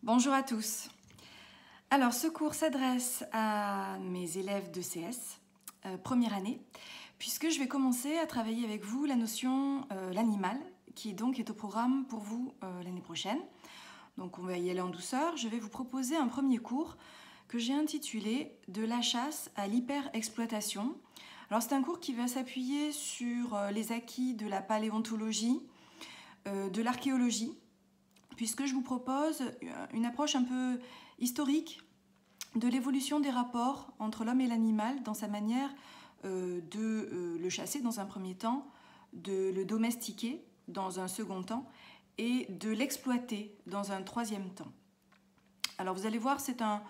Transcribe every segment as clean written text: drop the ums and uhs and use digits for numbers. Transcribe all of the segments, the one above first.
Bonjour à tous. Alors, ce cours s'adresse à mes élèves de CS, première année, puisque je vais commencer à travailler avec vous la notion l'animal, qui donc est au programme pour vous l'année prochaine. Donc, on va y aller en douceur. Je vais vous proposer un premier cours que j'ai intitulé « De la chasse à l'hyper-exploitation ». Alors, c'est un cours qui va s'appuyer sur les acquis de la paléontologie, de l'archéologie, puisque je vous propose une approche un peu historique de l'évolution des rapports entre l'homme et l'animal dans sa manière de le chasser dans un premier temps, de le domestiquer dans un second temps et de l'exploiter dans un troisième temps. Alors vous allez voir, c'est un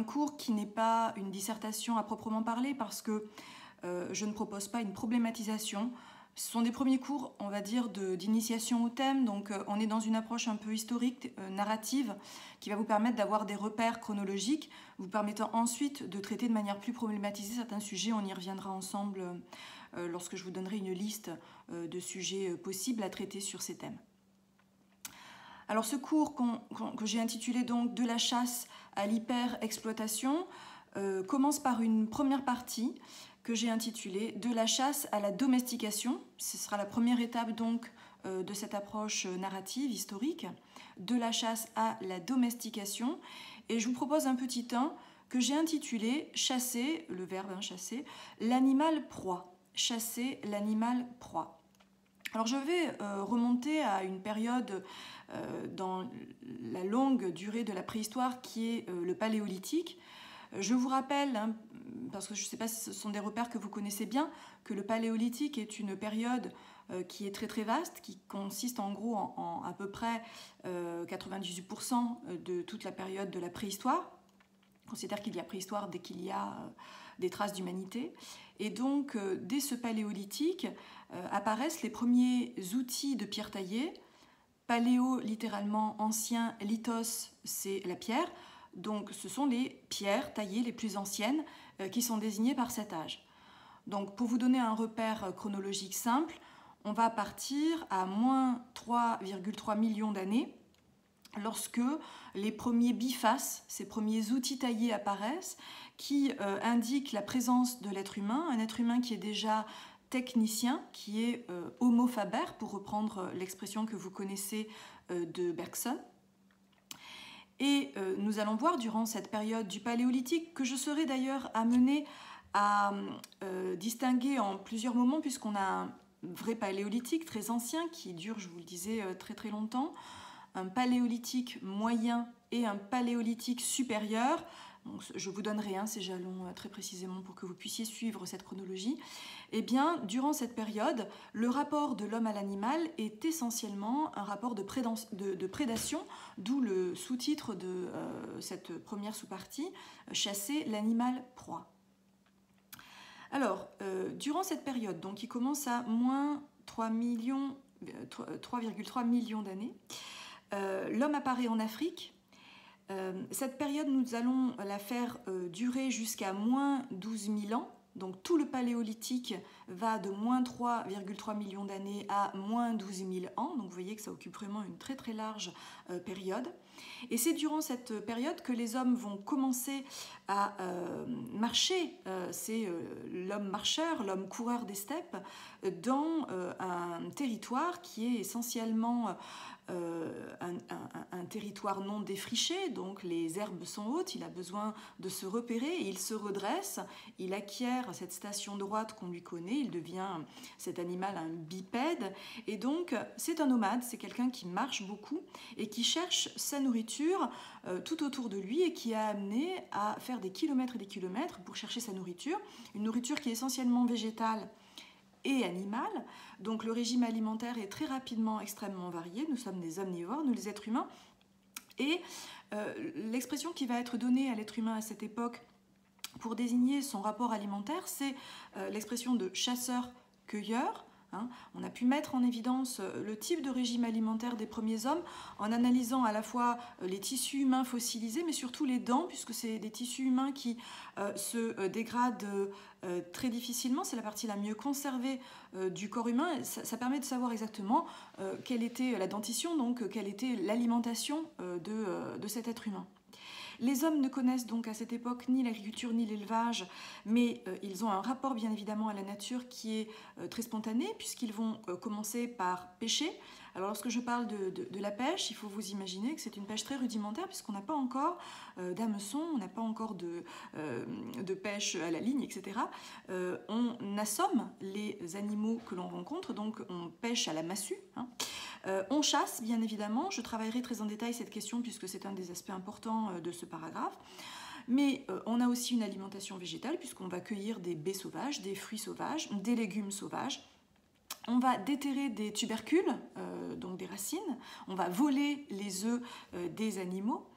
cours qui n'est pas une dissertation à proprement parler parce que je ne propose pas une problématisation. Ce sont des premiers cours, on va dire, d'initiation au thème, donc on est dans une approche un peu historique, narrative, qui va vous permettre d'avoir des repères chronologiques, vous permettant ensuite de traiter de manière plus problématisée certains sujets. On y reviendra ensemble lorsque je vous donnerai une liste de sujets possibles à traiter sur ces thèmes. Alors ce cours que j'ai intitulé donc « De la chasse à l'hyper-exploitation » commence par une première partie que j'ai intitulée « De la chasse à la domestication ». Ce sera la première étape donc de cette approche narrative, historique, de la chasse à la domestication. Et je vous propose un petit 1 que j'ai intitulé « Chasser », le verbe chasser, l'animal proie. Chasser l'animal proie. Alors je vais remonter à une période dans la longue durée de la préhistoire qui est le paléolithique. Je vous rappelle, parce que je ne sais pas si ce sont des repères que vous connaissez bien, que le paléolithique est une période qui est très très vaste, qui consiste en gros en à peu près 98% de toute la période de la préhistoire. On considère qu'il y a préhistoire dès qu'il y a des traces d'humanité. Et donc, dès ce paléolithique, apparaissent les premiers outils de pierre taillée. Paléo, littéralement ancien, lithos, c'est la pierre. Donc, ce sont les pierres taillées les plus anciennes qui sont désignées par cet âge. Donc, pour vous donner un repère chronologique simple, on va partir à moins 3,3 millions d'années, lorsque les premiers bifaces, ces premiers outils taillés apparaissent, qui indiquent la présence de l'être humain, un être humain qui est déjà technicien, qui est homo faber, pour reprendre l'expression que vous connaissez de Bergson. Et nous allons voir durant cette période du paléolithique, que je serai d'ailleurs amenée à distinguer en plusieurs moments, puisqu'on a un vrai paléolithique très ancien, qui dure, je vous le disais, très très longtemps, un paléolithique moyen et un paléolithique supérieur. Donc, je vous donnerai ces jalons très précisément pour que vous puissiez suivre cette chronologie. Eh bien, durant cette période, le rapport de l'homme à l'animal est essentiellement un rapport de prédation, d'où le sous-titre de cette première sous-partie, « Chasser l'animal proie ». Alors, durant cette période, donc, qui commence à moins 3,3 millions d'années, l'homme apparaît en Afrique. Cette période, nous allons la faire durer jusqu'à moins 12 000 ans. Donc tout le paléolithique va de moins 3,3 millions d'années à moins 12 000 ans. Donc vous voyez que ça occupe vraiment une très très large période. Et c'est durant cette période que les hommes vont commencer à marcher. C'est l'homme marcheur, l'homme coureur des steppes, dans un territoire qui est essentiellement un territoire non défriché, donc les herbes sont hautes, il a besoin de se repérer, et il se redresse, il acquiert cette station droite qu'on lui connaît, il devient cet animal un bipède, et donc c'est un nomade, c'est quelqu'un qui marche beaucoup et qui cherche sa nourriture tout autour de lui et qui a amené à faire des kilomètres et des kilomètres pour chercher sa nourriture, une nourriture qui est essentiellement végétale et animal. Donc le régime alimentaire est très rapidement extrêmement varié. Nous sommes des omnivores, nous les êtres humains. Et l'expression qui va être donnée à l'être humain à cette époque pour désigner son rapport alimentaire, c'est l'expression de chasseur-cueilleur. On a pu mettre en évidence le type de régime alimentaire des premiers hommes en analysant à la fois les tissus humains fossilisés, mais surtout les dents, puisque c'est des tissus humains qui se dégradent très difficilement. C'est la partie la mieux conservée du corps humain. Ça permet de savoir exactement quelle était la dentition, donc quelle était l'alimentation de cet être humain. Les hommes ne connaissent donc à cette époque ni l'agriculture ni l'élevage, mais ils ont un rapport bien évidemment à la nature qui est très spontané, puisqu'ils vont commencer par pêcher. Alors lorsque je parle de la pêche, il faut vous imaginer que c'est une pêche très rudimentaire, puisqu'on n'a pas encore d'hameçon, on n'a pas encore de pêche à la ligne, etc. On assomme les animaux que l'on rencontre, donc on pêche à la massue. On chasse, bien évidemment. Je travaillerai très en détail cette question puisque c'est un des aspects importants de ce paragraphe. Mais on a aussi une alimentation végétale puisqu'on va cueillir des baies sauvages, des fruits sauvages, des légumes sauvages. On va déterrer des tubercules, donc des racines. On va voler les œufs des animaux.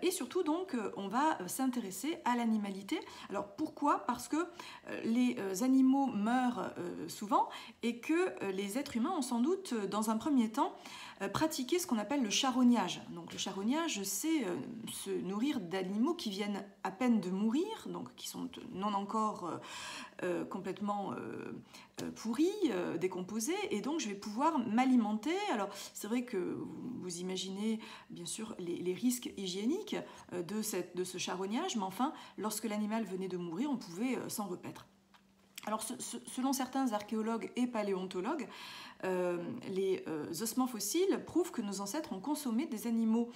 Et surtout, donc, on va s'intéresser à l'animalité. Alors, pourquoi ? Parce que les animaux meurent souvent et que les êtres humains ont sans doute, dans un premier temps, pratiqué ce qu'on appelle le charognage. Donc, le charognage, c'est se nourrir d'animaux qui viennent à peine de mourir, donc qui sont non encore complètement pourris, décomposés, et donc je vais pouvoir m'alimenter. Alors, c'est vrai que vous imaginez, bien sûr, les risques hygiéniques de ce charognage, mais enfin, lorsque l'animal venait de mourir, on pouvait s'en repaître. Alors, selon certains archéologues et paléontologues, les ossements fossiles prouvent que nos ancêtres ont consommé des animaux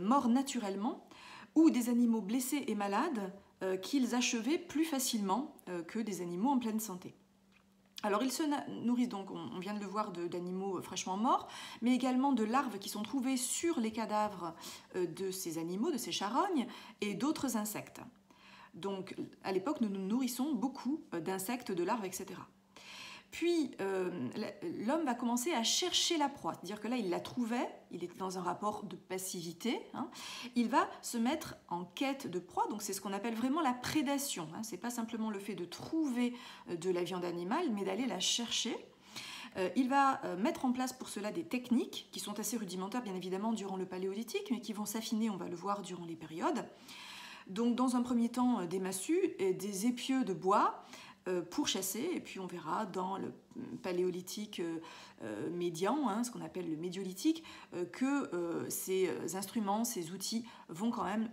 morts naturellement ou des animaux blessés et malades qu'ils achevaient plus facilement que des animaux en pleine santé. Alors ils se nourrissent donc, on vient de le voir, d'animaux fraîchement morts, mais également de larves qui sont trouvées sur les cadavres de ces animaux, de ces charognes, et d'autres insectes. Donc à l'époque, nous nous nourrissons beaucoup d'insectes, de larves, etc. Puis l'homme va commencer à chercher la proie, c'est-à-dire que là il la trouvait, il était dans un rapport de passivité, il va se mettre en quête de proie, donc c'est ce qu'on appelle vraiment la prédation, c'est pas simplement le fait de trouver de la viande animale, mais d'aller la chercher. Il va mettre en place pour cela des techniques qui sont assez rudimentaires bien évidemment durant le Paléolithique, mais qui vont s'affiner, on va le voir, durant les périodes. Donc dans un premier temps des massues et des épieux de bois, pour chasser, et puis on verra dans le paléolithique médian, ce qu'on appelle le médiolithique, que ces instruments, ces outils vont quand même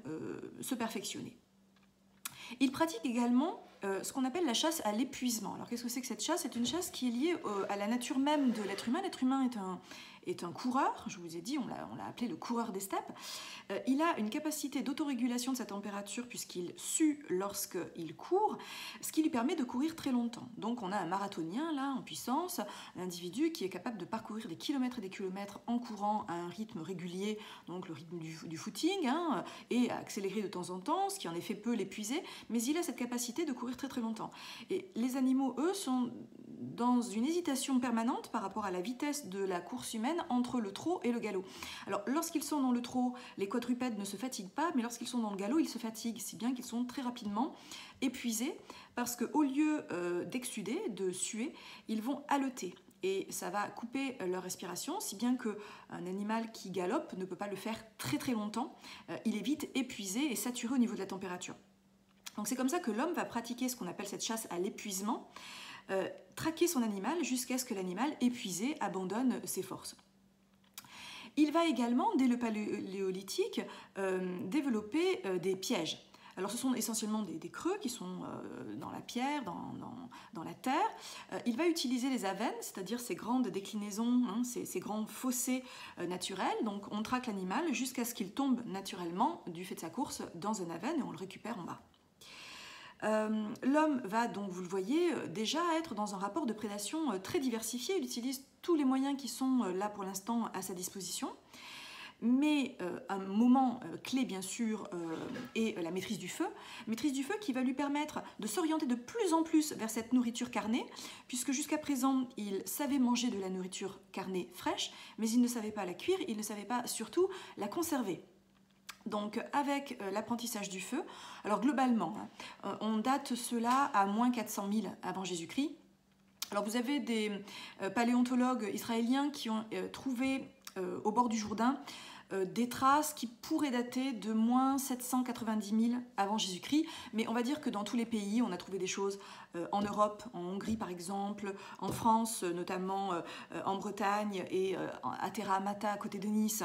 se perfectionner. Il pratique également ce qu'on appelle la chasse à l'épuisement. Alors qu'est-ce que c'est que cette chasse ? C'est une chasse qui est liée à la nature même de l'être humain. L'être humain est un coureur, je vous ai dit, on l'a appelé le coureur des steppes. Il a une capacité d'autorégulation de sa température puisqu'il sue lorsqu'il court, ce qui lui permet de courir très longtemps. Donc on a un marathonien là en puissance, un individu qui est capable de parcourir des kilomètres et des kilomètres en courant à un rythme régulier, donc le rythme du footing, et à accélérer de temps en temps, ce qui en effet peut l'épuiser, mais il a cette capacité de courir très très longtemps. Et les animaux, eux, sont dans une hésitation permanente par rapport à la vitesse de la course humaine entre le trot et le galop. Alors lorsqu'ils sont dans le trot, les quadrupèdes ne se fatiguent pas, mais lorsqu'ils sont dans le galop, ils se fatiguent, si bien qu'ils sont très rapidement épuisés, parce qu'au lieu d'exsuder, de suer, ils vont haleter. Et ça va couper leur respiration, si bien qu'un animal qui galope ne peut pas le faire très très longtemps. Il est vite épuisé et saturé au niveau de la température. Donc c'est comme ça que l'homme va pratiquer ce qu'on appelle cette chasse à l'épuisement, traquer son animal jusqu'à ce que l'animal épuisé abandonne ses forces. Il va également, dès le paléolithique, développer des pièges. Alors ce sont essentiellement des creux qui sont dans la pierre, dans la terre. Il va utiliser les avennes, c'est-à-dire ces grandes déclinaisons, ces grands fossés naturels. Donc on traque l'animal jusqu'à ce qu'il tombe naturellement, du fait de sa course, dans un avenne et on le récupère en bas. L'homme va donc, vous le voyez, déjà être dans un rapport de prédation très diversifié. Il utilise tous les moyens qui sont là pour l'instant à sa disposition. Mais un moment clé, bien sûr, est la maîtrise du feu qui va lui permettre de s'orienter de plus en plus vers cette nourriture carnée, puisque jusqu'à présent, il savait manger de la nourriture carnée fraîche, mais il ne savait pas la cuire, il ne savait pas surtout la conserver. Donc avec l'apprentissage du feu, alors globalement, on date cela à moins 400 000 avant Jésus-Christ. Alors vous avez des paléontologues israéliens qui ont trouvé au bord du Jourdain des traces qui pourraient dater de moins 790 000 avant Jésus-Christ, mais on va dire que dans tous les pays, on a trouvé des choses en Europe, en Hongrie par exemple, en France, notamment en Bretagne et à Terra Amata à côté de Nice,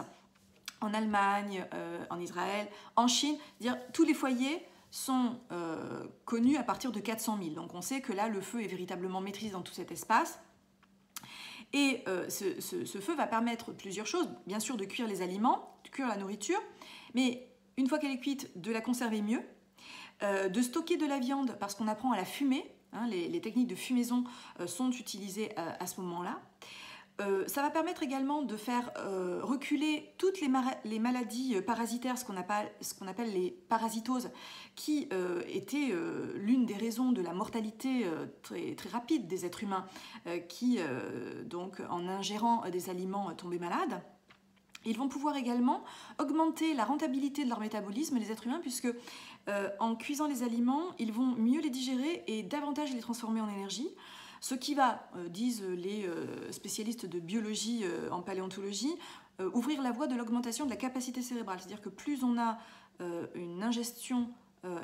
en Allemagne, en Israël, en Chine. C'est-à-dire tous les foyers sont connus à partir de 400 000. Donc on sait que là, le feu est véritablement maîtrisé dans tout cet espace. Et ce feu va permettre plusieurs choses, bien sûr de cuire les aliments, de cuire la nourriture, mais une fois qu'elle est cuite, de la conserver mieux, de stocker de la viande parce qu'on apprend à la fumer, hein, les techniques de fumaison sont utilisées à ce moment-là. Ça va permettre également de faire reculer toutes les maladies parasitaires, ce qu'on appelle les parasitoses, qui étaient l'une des raisons de la mortalité très, très rapide des êtres humains, qui, donc, en ingérant des aliments, tombaient malades. Ils vont pouvoir également augmenter la rentabilité de leur métabolisme, les êtres humains, puisque en cuisant les aliments, ils vont mieux les digérer et davantage les transformer en énergie. Ce qui va, disent les spécialistes de biologie en paléontologie, ouvrir la voie de l'augmentation de la capacité cérébrale. C'est-à-dire que plus on a une ingestion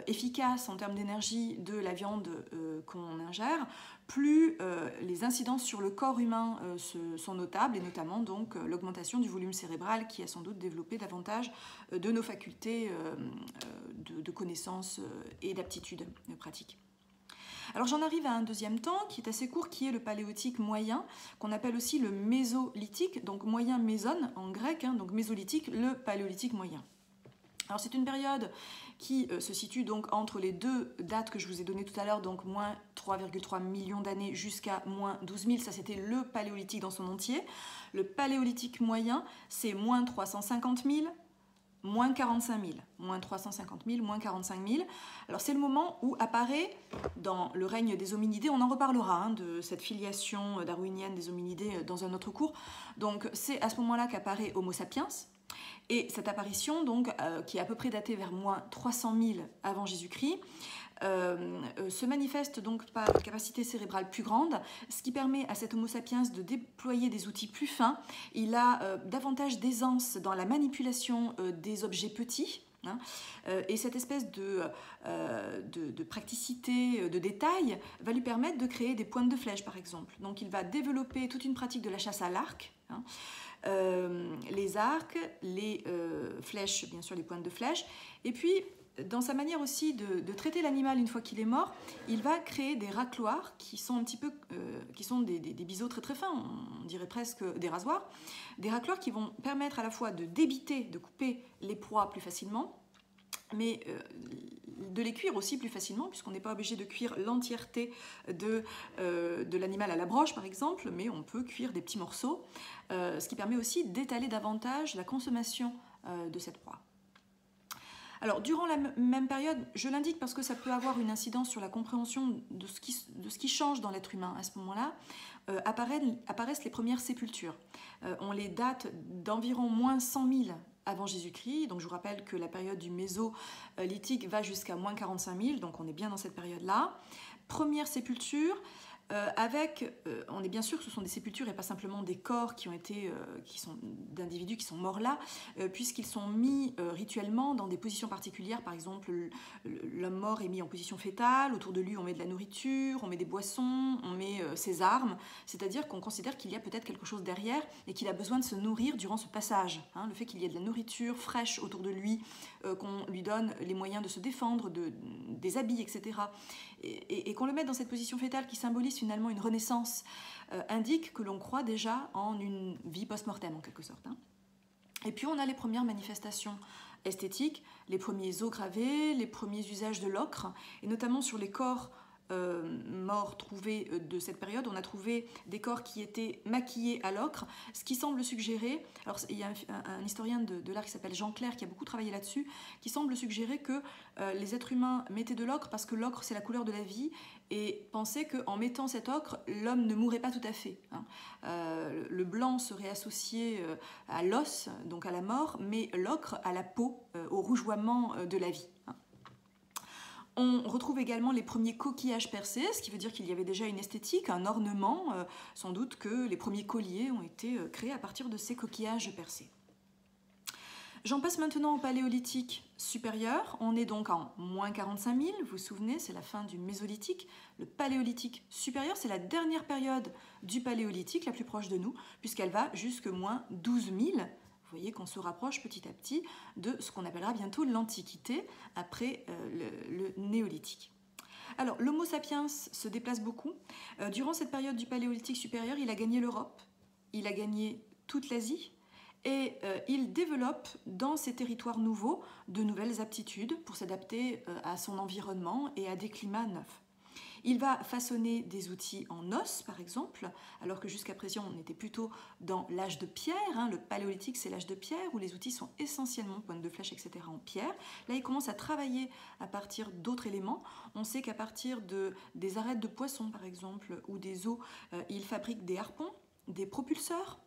efficace en termes d'énergie de la viande qu'on ingère, plus les incidences sur le corps humain sont notables, et notamment donc l'augmentation du volume cérébral qui a sans doute développé davantage de nos facultés de connaissances et d'aptitudes pratiques. Alors j'en arrive à un deuxième temps qui est assez court, qui est le paléolithique moyen, qu'on appelle aussi le mésolithique, donc moyen mésone en grec, hein, donc mésolithique, le paléolithique moyen. Alors c'est une période qui se situe donc entre les deux dates que je vous ai données tout à l'heure, donc moins 3,3 millions d'années jusqu'à moins 12 000, ça c'était le paléolithique dans son entier. Le paléolithique moyen, c'est moins 350 000, moins 45 000, moins 350 000, moins 45 000. Alors c'est le moment où apparaît dans le règne des hominidés, on en reparlera de cette filiation darwinienne des hominidés dans un autre cours. Donc c'est à ce moment-là qu'apparaît Homo sapiens. Et cette apparition, donc, qui est à peu près datée vers moins 300 000 avant Jésus-Christ, se manifeste donc par une capacité cérébrale plus grande, ce qui permet à cet Homo sapiens de déployer des outils plus fins. Il a davantage d'aisance dans la manipulation des objets petits. Hein, et cette espèce de praticité, de détail, va lui permettre de créer des pointes de flèche, par exemple. Donc il va développer toute une pratique de la chasse à l'arc, hein, les arcs, les flèches, bien sûr les pointes de flèche, et puis dans sa manière aussi de traiter l'animal une fois qu'il est mort, il va créer des racloirs qui sont un petit peu, qui sont des biseaux très très fins, on dirait presque des rasoirs, des racloirs qui vont permettre à la fois de débiter, de couper les proies plus facilement, mais de les cuire aussi plus facilement, puisqu'on n'est pas obligé de cuire l'entièreté de l'animal à la broche par exemple, mais on peut cuire des petits morceaux, ce qui permet aussi d'étaler davantage la consommation de cette proie. Alors, durant la même période, je l'indique parce que ça peut avoir une incidence sur la compréhension de ce qui change dans l'être humain. À ce moment-là, apparaissent les premières sépultures. On les date d'environ moins 100 000 avant Jésus-Christ. Donc, je vous rappelle que la période du Mésolithique va jusqu'à moins 45 000, donc on est bien dans cette période-là. Première sépulture. On est bien sûr que ce sont des sépultures et pas simplement des corps qui sont d'individus qui sont morts là, puisqu'ils sont mis rituellement dans des positions particulières. Par exemple, l'homme mort est mis en position fétale, autour de lui on met de la nourriture, on met des boissons, on met ses armes, c'est-à-dire qu'on considère qu'il y a peut-être quelque chose derrière et qu'il a besoin de se nourrir durant ce passage. Hein, le fait qu'il y ait de la nourriture fraîche autour de lui, qu'on lui donne les moyens de se défendre, des habits, etc., et qu'on le mette dans cette position fétale qui symbolise finalement une renaissance, indique que l'on croit déjà en une vie post-mortem en quelque sorte. Hein. Et puis on a les premières manifestations esthétiques, les premiers os gravés, les premiers usages de l'ocre, et notamment sur les corps morts trouvés de cette période, on a trouvé des corps qui étaient maquillés à l'ocre, ce qui semble suggérer, alors il y a un historien de l'art qui s'appelle Jean Clair qui a beaucoup travaillé là-dessus, qui semble suggérer que les êtres humains mettaient de l'ocre parce que l'ocre c'est la couleur de la vie, et pensaient qu'en mettant cet ocre, l'homme ne mourrait pas tout à fait. Hein. Le blanc serait associé à l'os, donc à la mort, mais l'ocre à la peau, au rougeoiement de la vie. Hein. On retrouve également les premiers coquillages percés, ce qui veut dire qu'il y avait déjà une esthétique, un ornement, sans doute que les premiers colliers ont été créés à partir de ces coquillages percés. J'en passe maintenant au paléolithique supérieur. On est donc en moins 45 000, vous vous souvenez, c'est la fin du mésolithique. Le paléolithique supérieur, c'est la dernière période du paléolithique, la plus proche de nous, puisqu'elle va jusque moins 12 000. Vous voyez qu'on se rapproche petit à petit de ce qu'on appellera bientôt l'Antiquité, après le néolithique. Alors, l'Homo sapiens se déplace beaucoup. Durant cette période du paléolithique supérieur, il a gagné l'Europe, il a gagné toute l'Asie, et il développe dans ces territoires nouveaux de nouvelles aptitudes pour s'adapter à son environnement et à des climats neufs. Il va façonner des outils en os, par exemple, alors que jusqu'à présent on était plutôt dans l'âge de pierre. Le paléolithique, c'est l'âge de pierre, où les outils sont essentiellement, pointe de flèche, etc., en pierre. Là, il commence à travailler à partir d'autres éléments. On sait qu'à partir des arêtes de poissons, par exemple, ou des os, il fabrique des harpons, des propulseurs,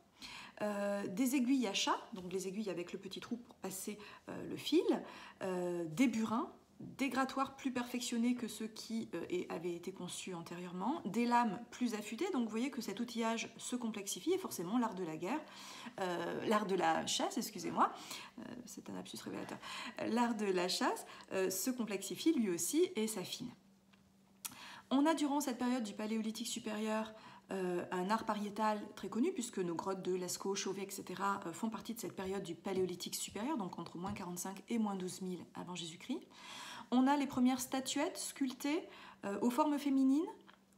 des aiguilles à chat, donc les aiguilles avec le petit trou pour passer le fil, des burins, des grattoirs plus perfectionnés que ceux qui avaient été conçus antérieurement, des lames plus affûtées, donc vous voyez que cet outillage se complexifie, et forcément l'art de la guerre, l'art de la chasse, excusez-moi, c'est un lapsus révélateur, l'art de la chasse se complexifie lui aussi et s'affine. On a durant cette période du paléolithique supérieur un art pariétal très connu, puisque nos grottes de Lascaux, Chauvet, etc. font partie de cette période du paléolithique supérieur, donc entre moins 45 et moins 12 000 avant Jésus-Christ. On a les premières statuettes sculptées aux formes féminines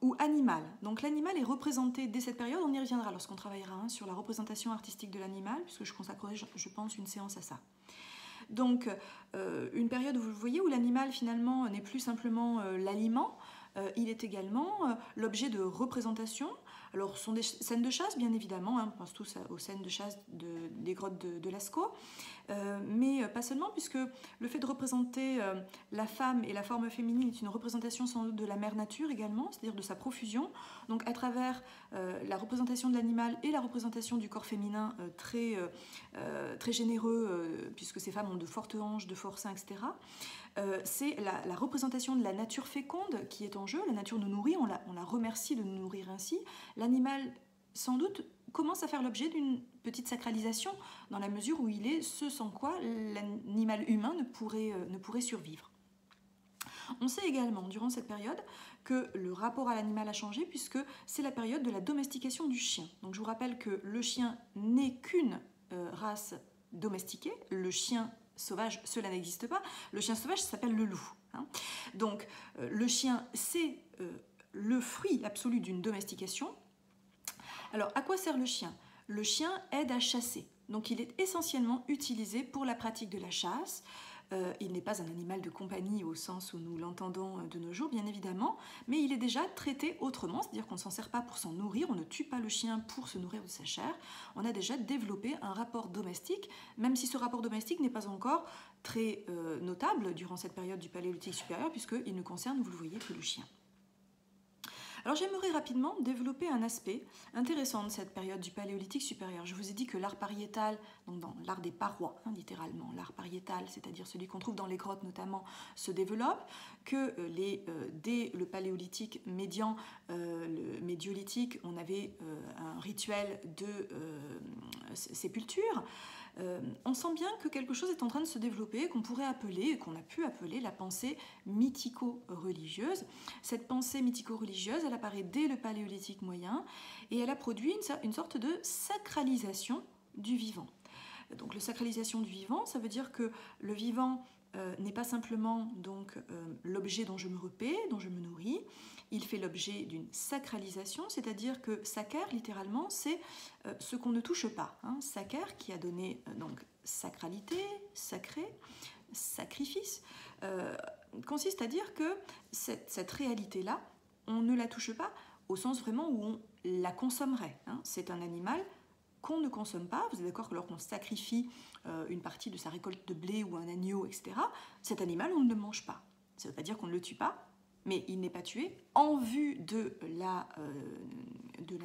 ou animales. Donc l'animal est représenté dès cette période, on y reviendra lorsqu'on travaillera sur la représentation artistique de l'animal, puisque je consacrerai, je pense, une séance à ça. Donc une période, vous voyez, où l'animal finalement n'est plus simplement l'aliment, il est également l'objet de représentation. Alors, ce sont des scènes de chasse, bien évidemment, on pense tous aux scènes de chasse des grottes de Lascaux, mais pas seulement, puisque le fait de représenter la femme et la forme féminine est une représentation sans doute de la mère nature également, c'est-à-dire de sa profusion. Donc, à travers la représentation de l'animal et la représentation du corps féminin très généreux, puisque ces femmes ont de fortes hanches, de forts seins, etc., c'est la représentation de la nature féconde qui est en jeu. La nature nous nourrit, on la remercie de nous nourrir ainsi. L'animal, sans doute, commence à faire l'objet d'une petite sacralisation dans la mesure où il est ce sans quoi l'animal humain ne pourrait survivre. On sait également, durant cette période, que le rapport à l'animal a changé, puisque c'est la période de la domestication du chien. Donc je vous rappelle que le chien n'est qu'une race domestiquée, le chien sauvage, cela n'existe pas. Le chien sauvage, ça s'appelle le loup. Donc, le chien, c'est le fruit absolu d'une domestication. Alors, à quoi sert le chien? Le chien aide à chasser. Donc, il est essentiellement utilisé pour la pratique de la chasse. Il n'est pas un animal de compagnie au sens où nous l'entendons de nos jours, bien évidemment, mais il est déjà traité autrement, c'est-à-dire qu'on ne s'en sert pas pour s'en nourrir, on ne tue pas le chien pour se nourrir de sa chair. On a déjà développé un rapport domestique, même si ce rapport domestique n'est pas encore très notable durant cette période du paléolithique supérieur, puisqu'il ne concerne, vous le voyez, que le chien. Alors j'aimerais rapidement développer un aspect intéressant de cette période du paléolithique supérieur. Je vous ai dit que l'art pariétal, donc dans l'art des parois, littéralement, l'art pariétal, c'est-à-dire celui qu'on trouve dans les grottes notamment, se développe, que dès le paléolithique médian, le médiolithique, on avait un rituel de sépulture. On sent bien que quelque chose est en train de se développer, qu'on pourrait appeler, qu'on a pu appeler la pensée mythico-religieuse. Cette pensée mythico-religieuse, elle apparaît dès le paléolithique moyen et elle a produit une sorte de sacralisation du vivant. Donc, la sacralisation du vivant, ça veut dire que le vivant n'est pas simplement donc l'objet dont je me repais, dont je me nourris. Il fait l'objet d'une sacralisation, c'est-à-dire que sacer, littéralement, c'est ce qu'on ne touche pas. Sacer, qui a donné donc sacralité, sacré, sacrifice, consiste à dire que cette réalité-là, on ne la touche pas au sens vraiment où on la consommerait. C'est un animal qu'on ne consomme pas. Vous êtes d'accord que lorsqu'on sacrifie une partie de sa récolte de blé ou un agneau, etc., cet animal, on ne le mange pas. Ça ne veut pas dire qu'on ne le tue pas, mais il n'est pas tué en vue de la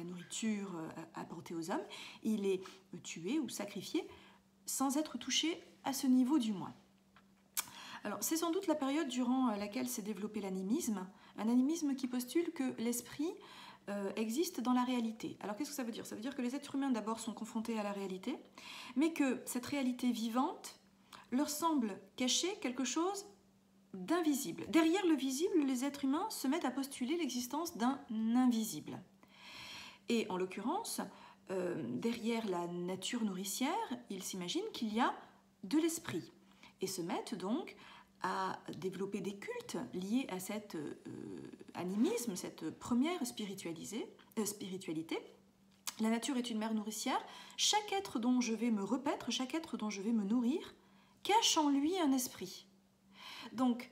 nourriture apportée aux hommes. Il est tué ou sacrifié sans être touché à ce niveau du moins. Alors, c'est sans doute la période durant laquelle s'est développé l'animisme, un animisme qui postule que l'esprit existe dans la réalité. Alors, qu'est-ce que ça veut dire? Ça veut dire que les êtres humains, d'abord, sont confrontés à la réalité, mais que cette réalité vivante leur semble cacher quelque chose d'invisible. Derrière le visible, les êtres humains se mettent à postuler l'existence d'un invisible. Et en l'occurrence, derrière la nature nourricière, ils s'imaginent qu'il y a de l'esprit et se mettent donc à développer des cultes liés à cet animisme, cette première spiritualité. La nature est une mère nourricière. Chaque être dont je vais me repaître, chaque être dont je vais me nourrir, cache en lui un esprit. Donc,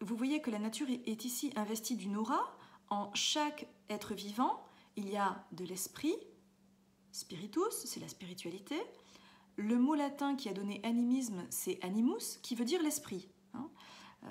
vous voyez que la nature est ici investie d'une aura. En chaque être vivant, il y a de l'esprit, spiritus, c'est la spiritualité. Le mot latin qui a donné animisme, c'est animus, qui veut dire l'esprit.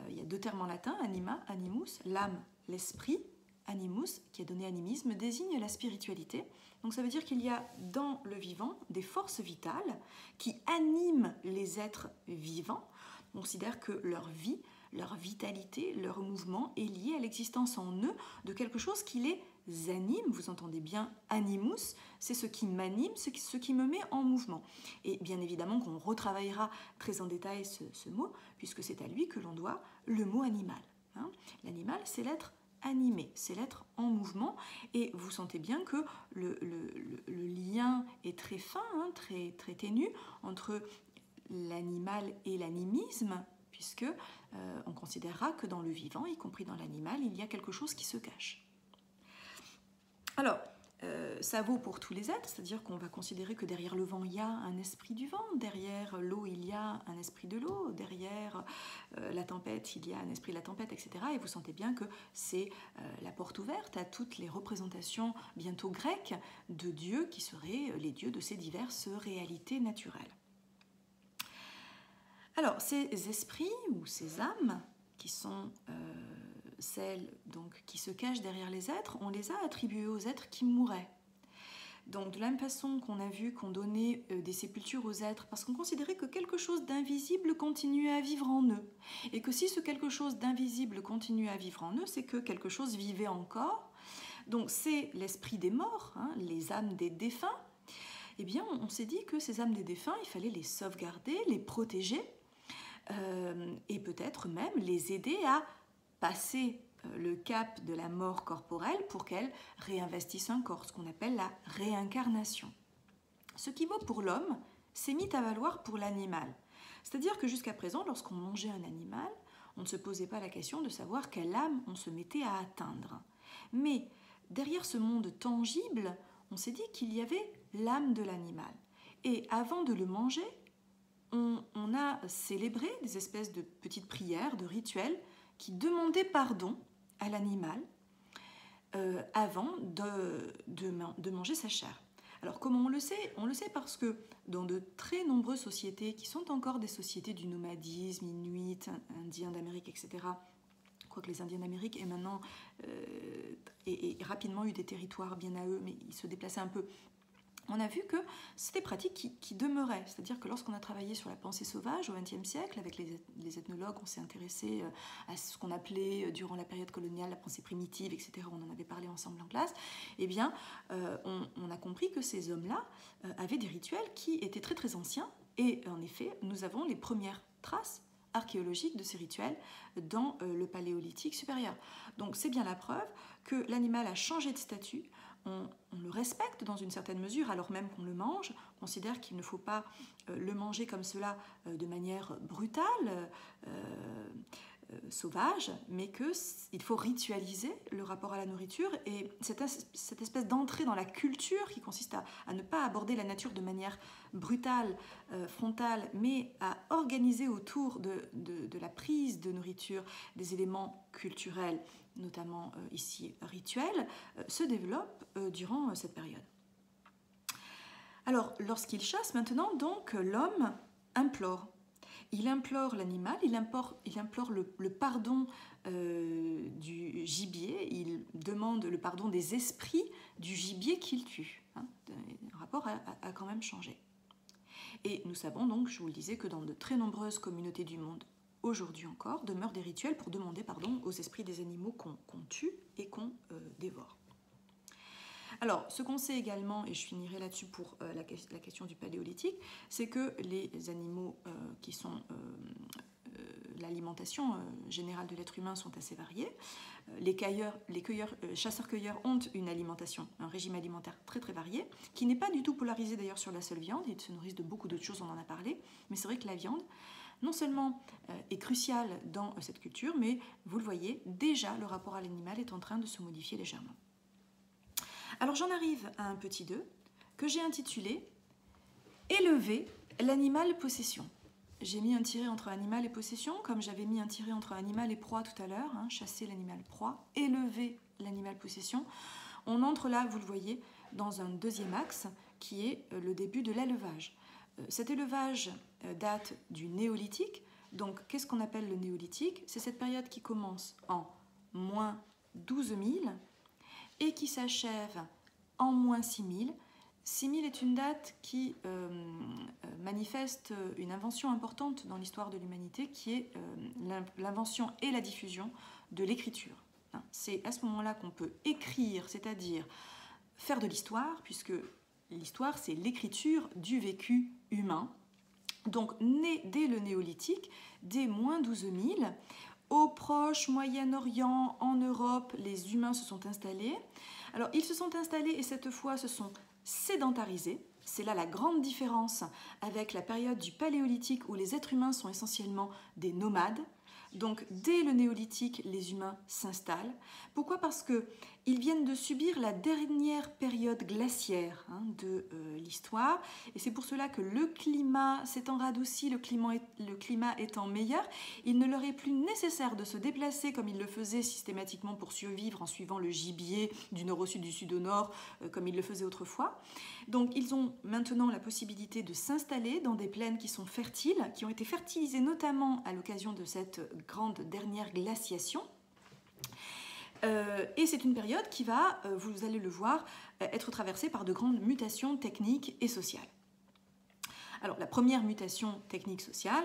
Il y a deux termes en latin, anima, animus, l'âme, l'esprit. Animus, qui a donné animisme, désigne la spiritualité. Donc ça veut dire qu'il y a dans le vivant des forces vitales qui animent les êtres vivants. On considère que leur vie, leur vitalité, leur mouvement est lié à l'existence en eux de quelque chose qui les anime. Vous entendez bien animus, c'est ce qui m'anime, ce qui me met en mouvement. Et bien évidemment qu'on retravaillera très en détail ce mot, puisque c'est à lui que l'on doit le mot animal. L'animal, c'est l'être animé, c'est l'être en mouvement, et vous sentez bien que le lien est très fin, très, très ténu entre l'animal et l'animisme, puisque on considérera que dans le vivant, y compris dans l'animal, il y a quelque chose qui se cache. Alors, ça vaut pour tous les êtres, c'est-à-dire qu'on va considérer que derrière le vent, il y a un esprit du vent, derrière l'eau, il y a un esprit de l'eau, derrière la tempête, il y a un esprit de la tempête, etc. Et vous sentez bien que c'est la porte ouverte à toutes les représentations bientôt grecques de dieux qui seraient les dieux de ces diverses réalités naturelles. Alors, ces esprits ou ces âmes qui sont celles donc, qui se cachent derrière les êtres, on les a attribuées aux êtres qui mouraient. Donc de la même façon qu'on a vu qu'on donnait des sépultures aux êtres parce qu'on considérait que quelque chose d'invisible continuait à vivre en eux. Et que si ce quelque chose d'invisible continuait à vivre en eux, c'est que quelque chose vivait encore. Donc c'est l'esprit des morts, les âmes des défunts. Eh bien on s'est dit que ces âmes des défunts, il fallait les sauvegarder, les protéger et peut-être même les aider à passer le cap de la mort corporelle pour qu'elle réinvestisse un corps, ce qu'on appelle la réincarnation. Ce qui vaut pour l'homme s'est mis à valoir pour l'animal. C'est-à-dire que jusqu'à présent, lorsqu'on mangeait un animal, on ne se posait pas la question de savoir quelle âme on se mettait à atteindre. Mais derrière ce monde tangible, on s'est dit qu'il y avait l'âme de l'animal. Et avant de le manger, on a célébré des espèces de petites prières, de rituels, qui demandait pardon à l'animal avant de manger sa chair. Alors comment on le sait? On le sait parce que dans de très nombreuses sociétés qui sont encore des sociétés du nomadisme, inuit, indiens d'Amérique, etc., quoique les Indiens d'Amérique aient maintenant et rapidement eu des territoires bien à eux, mais ils se déplaçaient un peu. On a vu que c'était des pratiques qui demeuraient. C'est-à-dire que lorsqu'on a travaillé sur la pensée sauvage au XXe siècle, avec les ethnologues, on s'est intéressé à ce qu'on appelait, durant la période coloniale, la pensée primitive, etc. On en avait parlé ensemble en classe. Eh bien, on a compris que ces hommes-là avaient des rituels qui étaient très très anciens. Et en effet, nous avons les premières traces archéologiques de ces rituels dans le paléolithique supérieur. Donc c'est bien la preuve que l'animal a changé de statut. On le respecte dans une certaine mesure alors même qu'on le mange. On considère qu'il ne faut pas le manger comme cela de manière brutale, sauvage, mais qu'il faut ritualiser le rapport à la nourriture et cette espèce d'entrée dans la culture qui consiste à ne pas aborder la nature de manière brutale, frontale, mais à organiser autour de la prise de nourriture des éléments culturels, notamment ici rituels, se développe durant cette période. Alors, lorsqu'il chasse maintenant, donc, l'homme implore. Il implore l'animal, il implore le pardon du gibier, il demande le pardon des esprits du gibier qu'il tue. Le rapport a quand même changé. Et nous savons donc, je vous le disais, que dans de très nombreuses communautés du monde aujourd'hui encore, demeurent des rituels pour demander pardon aux esprits des animaux qu'on tue et qu'on dévore. Alors, ce qu'on sait également, et je finirai là-dessus pour la question du paléolithique, c'est que les animaux qui sont l'alimentation générale de l'être humain sont assez variées. Les chasseurs-cueilleurs ont une alimentation, un régime alimentaire très très varié, qui n'est pas du tout polarisé d'ailleurs sur la seule viande. Ils se nourrissent de beaucoup d'autres choses, on en a parlé, mais c'est vrai que la viande, non seulement est cruciale dans cette culture, mais vous le voyez, déjà le rapport à l'animal est en train de se modifier légèrement. Alors j'en arrive à un petit 2 que j'ai intitulé « Élever l'animal possession ». J'ai mis un tiret entre animal et possession, comme j'avais mis un tiret entre animal et proie tout à l'heure, hein, chasser l'animal proie, élever l'animal possession. On entre là, vous le voyez, dans un deuxième axe qui est le début de l'élevage. Cet élevage date du néolithique. Donc, qu'est-ce qu'on appelle le néolithique? C'est cette période qui commence en moins 12 000 et qui s'achève en moins 6 000. 6 000 est une date qui manifeste une invention importante dans l'histoire de l'humanité qui est l'invention et la diffusion de l'écriture. C'est à ce moment-là qu'on peut écrire, c'est-à-dire faire de l'histoire, puisque l'histoire c'est l'écriture du vécu humain. Donc né dès le néolithique, dès moins 12 000, au Proche, Moyen-Orient, en Europe, les humains se sont installés. Alors ils se sont installés et cette fois se sont sédentarisés. C'est là la grande différence avec la période du Paléolithique où les êtres humains sont essentiellement des nomades. Donc dès le néolithique, les humains s'installent. Pourquoi? Parce qu'ils viennent de subir la dernière période glaciaire de l'histoire. Et c'est pour cela que le climat s'étant radouci, le climat étant meilleur, il ne leur est plus nécessaire de se déplacer comme ils le faisaient systématiquement pour survivre en suivant le gibier du nord au sud, du sud au nord, comme ils le faisaient autrefois. Donc ils ont maintenant la possibilité de s'installer dans des plaines qui sont fertiles, qui ont été fertilisées notamment à l'occasion de cette grande dernière glaciation. Et c'est une période qui va, vous allez le voir, être traversée par de grandes mutations techniques et sociales. Alors la première mutation technique sociale,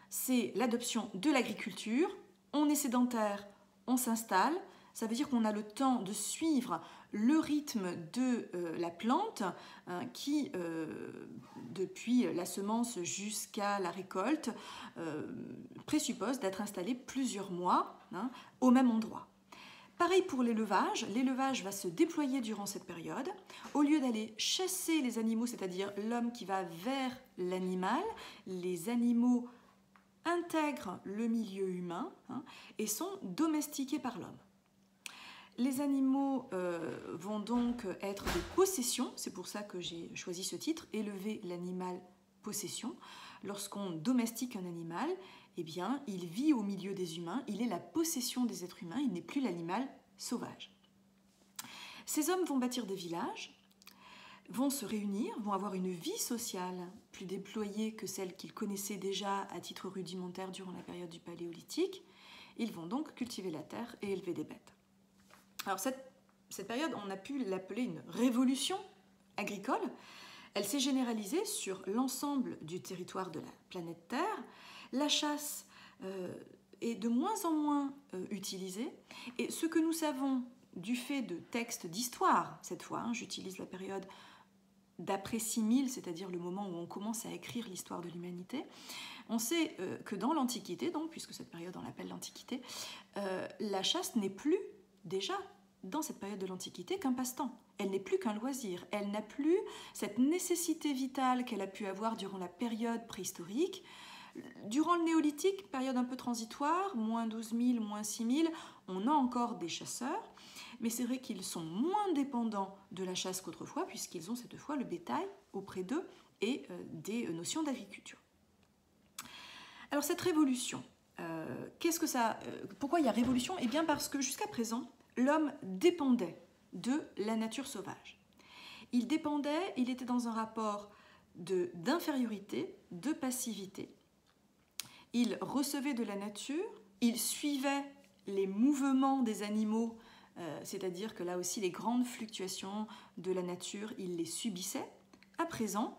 c'est l'adoption de l'agriculture. On est sédentaire, on s'installe. Ça veut dire qu'on a le temps de suivre le rythme de la plante qui, depuis la semence jusqu'à la récolte, présuppose d'être installé plusieurs mois au même endroit. Pareil pour l'élevage va se déployer durant cette période. Au lieu d'aller chasser les animaux, c'est-à-dire l'homme qui va vers l'animal, les animaux intègrent le milieu humain et sont domestiqués par l'homme. Les animaux vont donc être des possessions, c'est pour ça que j'ai choisi ce titre, élever l'animal possession. Lorsqu'on domestique un animal, eh bien, il vit au milieu des humains, il est la possession des êtres humains, il n'est plus l'animal sauvage. Ces hommes vont bâtir des villages, vont se réunir, vont avoir une vie sociale plus déployée que celle qu'ils connaissaient déjà à titre rudimentaire durant la période du Paléolithique. Ils vont donc cultiver la terre et élever des bêtes. Alors cette période, on a pu l'appeler une révolution agricole. Elle s'est généralisée sur l'ensemble du territoire de la planète Terre. La chasse est de moins en moins utilisée. Et ce que nous savons du fait de textes d'histoire, cette fois, j'utilise la période d'après 6000, c'est-à-dire le moment où on commence à écrire l'histoire de l'humanité, on sait que dans l'Antiquité, donc, puisque cette période on l'appelle l'Antiquité, la chasse n'est plus déjà dans cette période de l'Antiquité qu'un passe-temps. Elle n'est plus qu'un loisir. Elle n'a plus cette nécessité vitale qu'elle a pu avoir durant la période préhistorique. Durant le néolithique, période un peu transitoire, moins 12 000, moins 6 000, on a encore des chasseurs, mais c'est vrai qu'ils sont moins dépendants de la chasse qu'autrefois, puisqu'ils ont cette fois le bétail auprès d'eux et des notions d'agriculture. Alors cette révolution, pourquoi il y a révolution? Eh bien parce que jusqu'à présent, l'homme dépendait de la nature sauvage. Il était dans un rapport d'infériorité, de passivité. Il recevait de la nature, il suivait les mouvements des animaux, c'est-à-dire que là aussi les grandes fluctuations de la nature, il les subissait. À présent,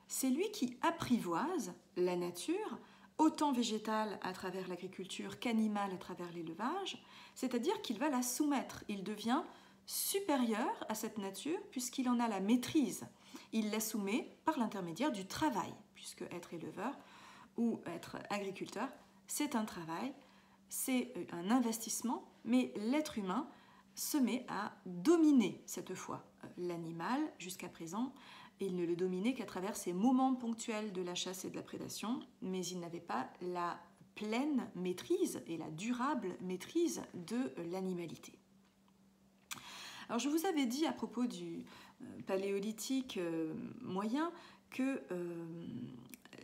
c'est lui qui apprivoise la nature autant végétale à travers l'agriculture qu'animale à travers l'élevage, c'est-à-dire qu'il va la soumettre, il devient supérieur à cette nature puisqu'il en a la maîtrise. Il la soumet par l'intermédiaire du travail, puisque être éleveur ou être agriculteur, c'est un travail, c'est un investissement, mais l'être humain se met à dominer cette fois l'animal jusqu'à présent. Il ne le dominait qu'à travers ces moments ponctuels de la chasse et de la prédation, mais il n'avait pas la pleine maîtrise et la durable maîtrise de l'animalité. Alors je vous avais dit à propos du paléolithique moyen que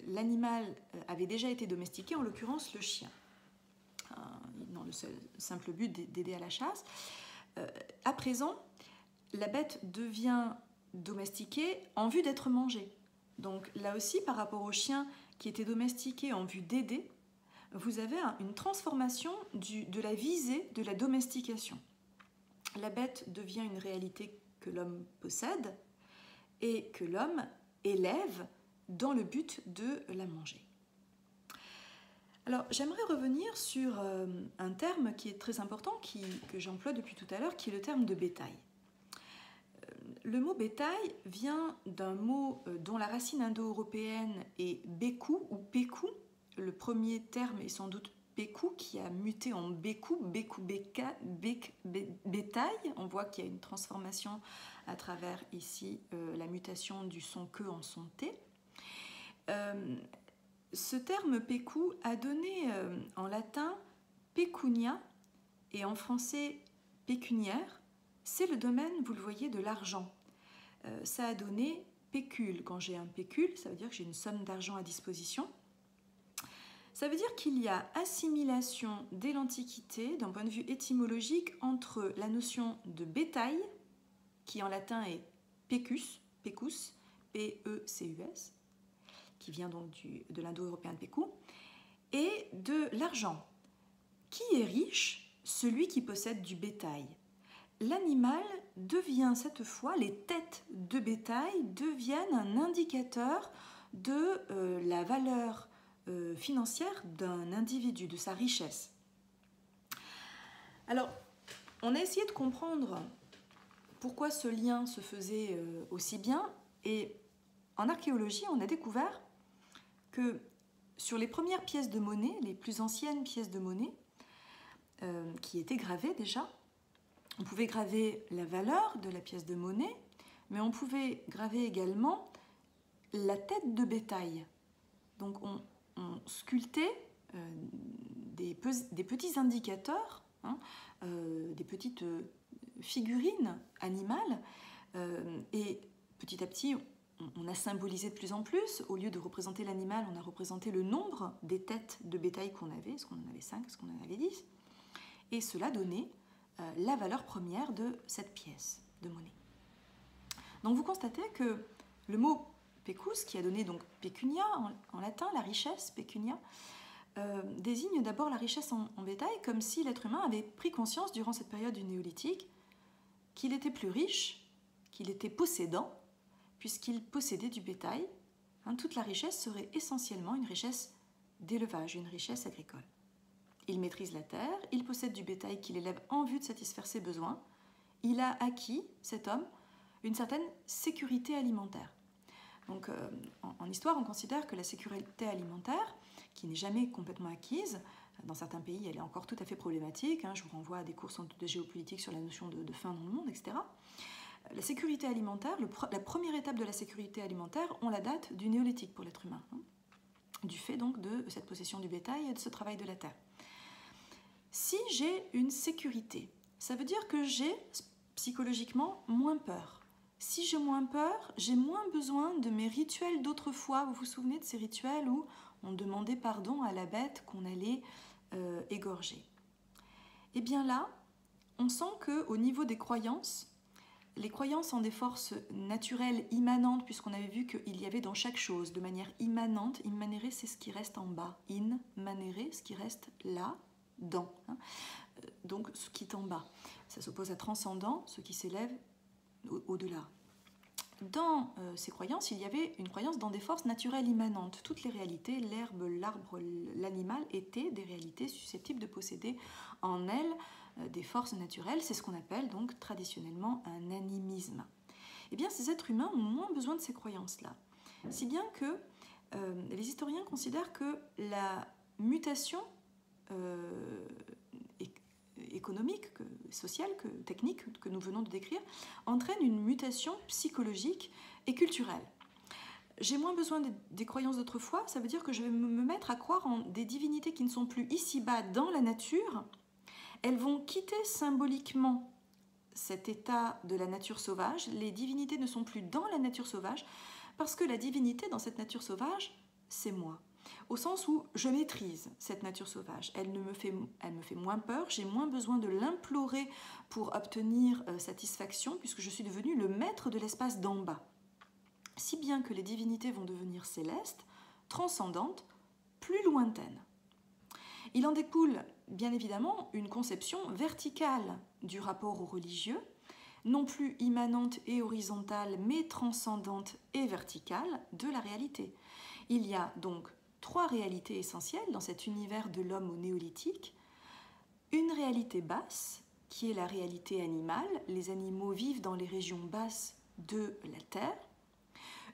l'animal avait déjà été domestiqué, en l'occurrence le chien, dans le simple but d'aider à la chasse. À présent, la bête devient domestiquée en vue d'être mangée. Donc là aussi, par rapport au chien qui était domestiqué en vue d'aider, vous avez une transformation de la visée de la domestication. La bête devient une réalité que l'homme possède et que l'homme élève dans le but de la manger. Alors, j'aimerais revenir sur un terme qui est très important, que j'emploie depuis tout à l'heure, qui est le terme de bétail. Le mot bétail vient d'un mot dont la racine indo-européenne est békou ou pékou. Le premier terme est sans doute pékou, qui a muté en békou, bétail. On voit qu'il y a une transformation à travers ici la mutation du son que en son t. Ce terme pécou a donné en latin pecunia et en français pécuniaire. C'est le domaine, vous le voyez, de l'argent. Ça a donné pécule. Quand j'ai un pécule, ça veut dire que j'ai une somme d'argent à disposition. Ça veut dire qu'il y a assimilation dès l'Antiquité, d'un point de vue étymologique, entre la notion de bétail, qui en latin est pecus, P-E-C-U-S, qui vient donc de l'indo-européen de pécou, et de l'argent. Qui est riche? Celui qui possède du bétail. L'animal devient cette fois, les têtes de bétail deviennent un indicateur de la valeur financière d'un individu, de sa richesse. Alors, on a essayé de comprendre pourquoi ce lien se faisait aussi bien, et en archéologie, on a découvert que sur les premières pièces de monnaie, les plus anciennes pièces de monnaie, qui étaient gravées déjà, on pouvait graver la valeur de la pièce de monnaie, mais on pouvait graver également la tête de bétail. Donc on sculptait des petits indicateurs, des petites figurines animales, et petit à petit, on a symbolisé de plus en plus. Au lieu de représenter l'animal, on a représenté le nombre des têtes de bétail qu'on avait, est-ce qu'on en avait 5, est-ce qu'on en avait 10, et cela donnait la valeur première de cette pièce de monnaie. Donc vous constatez que le mot pecus, qui a donné donc pecunia en latin, la richesse, pecunia, désigne d'abord la richesse en bétail, comme si l'être humain avait pris conscience durant cette période du néolithique qu'il était plus riche, qu'il était possédant, puisqu'il possédait du bétail. Toute la richesse serait essentiellement une richesse d'élevage, une richesse agricole. Il maîtrise la terre, il possède du bétail qu'il élève en vue de satisfaire ses besoins. Il a acquis, cet homme, une certaine sécurité alimentaire. Donc, en histoire, on considère que la sécurité alimentaire, qui n'est jamais complètement acquise, dans certains pays, elle est encore tout à fait problématique. Je vous renvoie à des cours de géopolitique sur la notion de faim dans le monde, etc. La sécurité alimentaire, la première étape de la sécurité alimentaire, on la date du néolithique pour l'être humain, du fait donc de cette possession du bétail et de ce travail de la terre. Si j'ai une sécurité, ça veut dire que j'ai psychologiquement moins peur. Si j'ai moins peur, j'ai moins besoin de mes rituels d'autrefois. Vous vous souvenez de ces rituels où on demandait pardon à la bête qu'on allait égorger? Eh bien là, on sent qu'au niveau des croyances, les croyances en des forces naturelles immanentes, puisqu'on avait vu qu'il y avait dans chaque chose, de manière immanente, immanere, c'est ce qui reste en bas, in, manere, ce qui reste là, dans, donc ce qui est en bas. Ça s'oppose à transcendant, ce qui s'élève au-delà. dans ces croyances, il y avait une croyance dans des forces naturelles immanentes. Toutes les réalités, l'herbe, l'arbre, l'animal, étaient des réalités susceptibles de posséder en elles des forces naturelles. C'est ce qu'on appelle donc traditionnellement un animisme. Eh bien, ces êtres humains ont moins besoin de ces croyances-là. Si bien que les historiens considèrent que la mutation économique, sociale, technique que nous venons de décrire, entraîne une mutation psychologique et culturelle. J'ai moins besoin des croyances d'autrefois, ça veut dire que je vais me mettre à croire en des divinités qui ne sont plus ici-bas dans la nature. Elles vont quitter symboliquement cet état de la nature sauvage. Les divinités ne sont plus dans la nature sauvage parce que la divinité dans cette nature sauvage, c'est moi. Au sens où je maîtrise cette nature sauvage. Elle me fait moins peur, j'ai moins besoin de l'implorer pour obtenir satisfaction puisque je suis devenue le maître de l'espace d'en bas. Si bien que les divinités vont devenir célestes, transcendantes, plus lointaines. Il en découle bien évidemment une conception verticale du rapport au religieux, non plus immanente et horizontale, mais transcendante et verticale de la réalité. Il y a donc 3 réalités essentielles dans cet univers de l'homme au néolithique. Une réalité basse, qui est la réalité animale, les animaux vivent dans les régions basses de la Terre.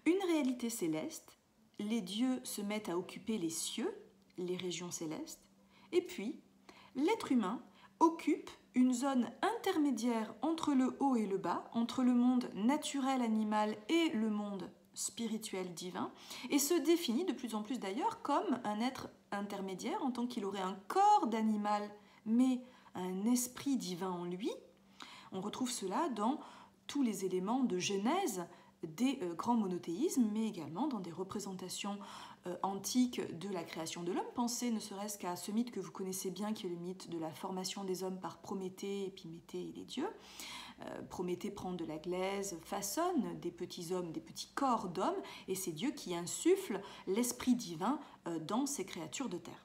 Une réalité céleste, les dieux se mettent à occuper les cieux, les régions célestes. Et puis, l'être humain occupe une zone intermédiaire entre le haut et le bas, entre le monde naturel animal et le monde spirituel divin, et se définit de plus en plus d'ailleurs comme un être intermédiaire en tant qu'il aurait un corps d'animal mais un esprit divin en lui. On retrouve cela dans tous les éléments de genèse des grands monothéismes, mais également dans des représentations antiques de la création de l'homme. Pensez ne serait-ce qu'à ce mythe que vous connaissez bien, qui est le mythe de la formation des hommes par Prométhée, Épiméthée et les dieux. Prométhée prend de la glaise, façonne des petits hommes, des petits corps d'hommes, et c'est Dieu qui insuffle l'esprit divin dans ces créatures de terre.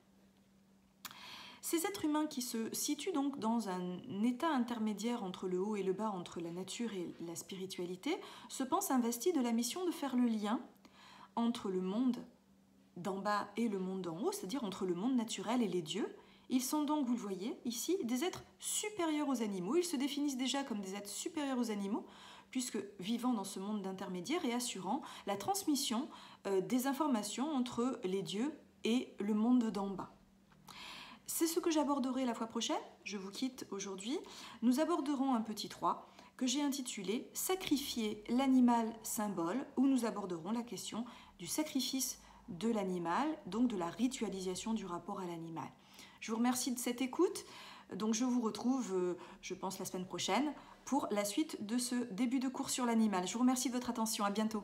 Ces êtres humains qui se situent donc dans un état intermédiaire entre le haut et le bas, entre la nature et la spiritualité, se pensent investis de la mission de faire le lien entre le monde d'en bas et le monde d'en haut, c'est-à-dire entre le monde naturel et les dieux. Ils sont donc, vous le voyez ici, des êtres supérieurs aux animaux. Ils se définissent déjà comme des êtres supérieurs aux animaux, puisque vivant dans ce monde d'intermédiaire et assurant la transmission des informations entre les dieux et le monde d'en bas. C'est ce que j'aborderai la fois prochaine. Je vous quitte aujourd'hui. Nous aborderons un petit 3 que j'ai intitulé « Sacrifier l'animal symbole » où nous aborderons la question du sacrifice de l'animal, donc de la ritualisation du rapport à l'animal. Je vous remercie de cette écoute. Donc je vous retrouve, je pense, la semaine prochaine pour la suite de ce début de cours sur l'animal. Je vous remercie de votre attention. À bientôt.